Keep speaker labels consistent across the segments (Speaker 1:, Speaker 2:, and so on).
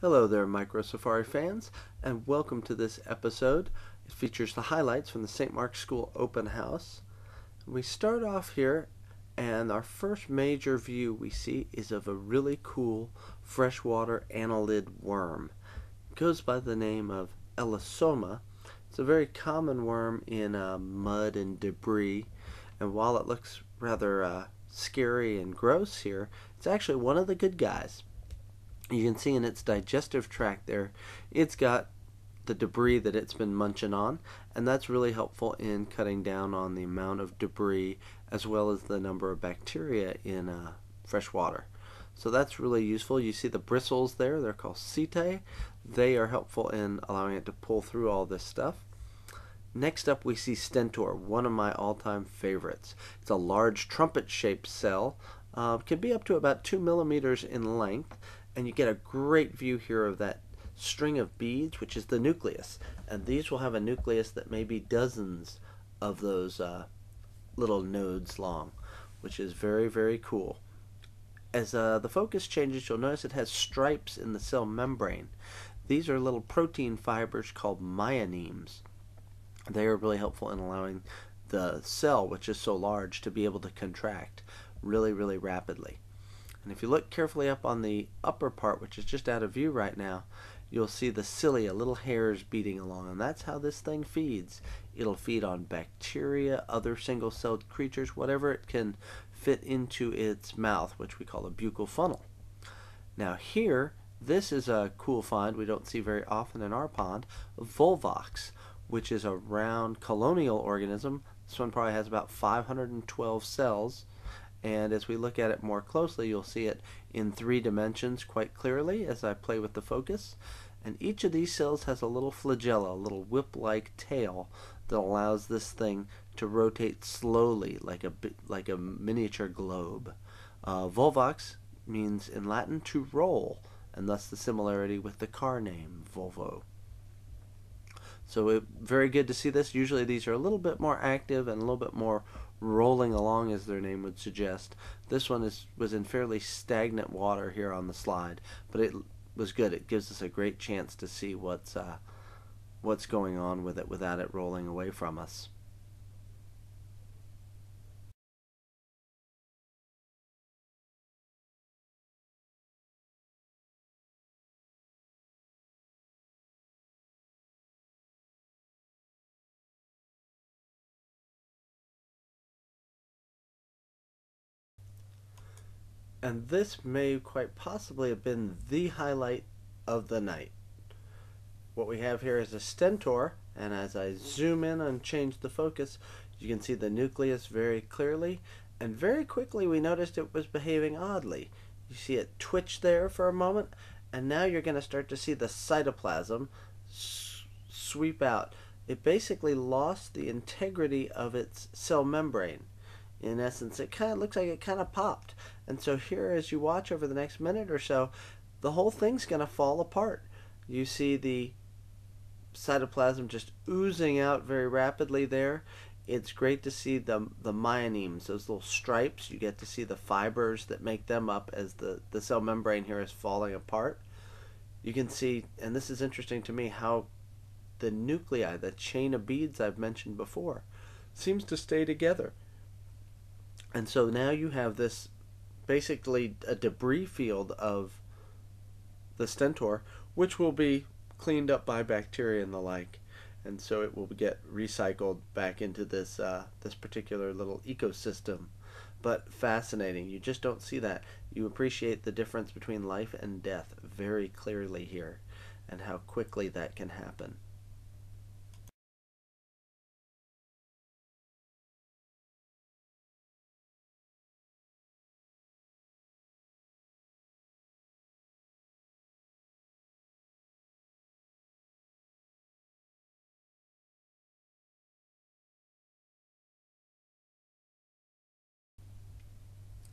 Speaker 1: Hello there, Microsafari fans, and welcome to this episode. It features the highlights from the St. Mark's School Open House. We start off here, and our first major view we see is of a really cool freshwater annelid worm. It goes by the name of Elisa. It's a very common worm in mud and debris, and while it looks rather scary and gross here, it's actually one of the good guys. You can see in its digestive tract there, it's got the debris that it's been munching on, and that's really helpful in cutting down on the amount of debris as well as the number of bacteria in fresh water. So that's really useful. You see the bristles there, they're called setae. They are helpful in allowing it to pull through all this stuff. Next up we see Stentor, one of my all-time favorites. It's a large trumpet-shaped cell. Can be up to about 2 millimeters in length, and you get a great view here of that string of beads, which is the nucleus. And these will have a nucleus that may be dozens of those little nodes long, which is very, very cool. As the focus changes, you'll notice it has stripes in the cell membrane. These are little protein fibers called myonemes. They are really helpful in allowing the cell, which is so large, to be able to contract really, really rapidly. And if you look carefully up on the upper part, which is just out of view right now, you'll see the cilia, little hairs beating along, and that's how this thing feeds. It'll feed on bacteria, other single-celled creatures, whatever it can fit into its mouth, which we call a buccal funnel. Now here, this is a cool find we don't see very often in our pond, volvox, which is a round colonial organism. This one probably has about 512 cells. And as we look at it more closely, you'll see it in 3 dimensions quite clearly as I play with the focus. And each of these cells has a little flagella, a little whip-like tail that allows this thing to rotate slowly like a miniature globe. Volvox means in Latin to roll, and thus the similarity with the car name, Volvo. So very good to see this. Usually these are a little bit more active and a little bit more rolling along, as their name would suggest. This one was in fairly stagnant water here on the slide, but it was good. It gives us a great chance to see what's going on with it without it rolling away from us. And this may quite possibly have been the highlight of the night. What we have here is a stentor, and as I zoom in and change the focus, you can see the nucleus very clearly, and very quickly we noticed it was behaving oddly. You see it twitch there for a moment, and now you're going to start to see the cytoplasm sweep out. It basically lost the integrity of its cell membrane. In essence, it kind of looks like it kind of popped. And so here, as you watch over the next minute or so, the whole thing's going to fall apart. You see the cytoplasm just oozing out very rapidly there. It's great to see the myonemes, those little stripes. You get to see the fibers that make them up as the cell membrane here is falling apart. You can see, and this is interesting to me, how the nuclei, the chain of beads I've mentioned before, seems to stay together. And so now you have this basically a debris field of the stentor, which will be cleaned up by bacteria and the like. And so it will get recycled back into this particular little ecosystem. But fascinating. You just don't see that. You appreciate the difference between life and death very clearly here, and how quickly that can happen.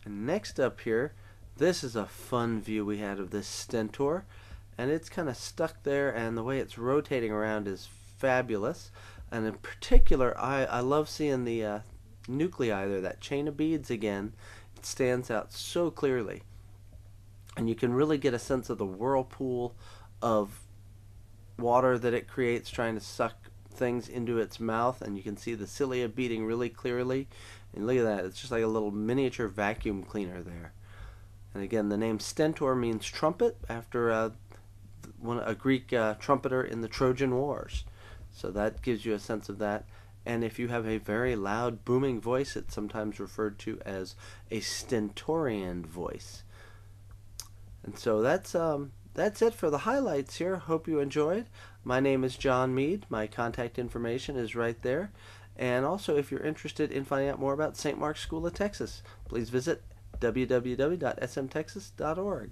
Speaker 1: And next up here, this is a fun view we had of this stentor, and it's kind of stuck there, and the way it's rotating around is fabulous. And in particular, I love seeing the nuclei there, that chain of beads again. It stands out so clearly. and you can really get a sense of the whirlpool of water that it creates trying to suck things into its mouth, and you can see the cilia beating really clearly. And look at that, it's just like a little miniature vacuum cleaner there. And again, the name Stentor means trumpet, after a Greek trumpeter in the Trojan Wars. So that gives you a sense of that. And if you have a very loud, booming voice, it's sometimes referred to as a stentorian voice. And so that's it for the highlights here. Hope you enjoyed. My name is John Mead. My contact information is right there. And also, if you're interested in finding out more about St. Mark's School of Texas, please visit www.smtexas.org.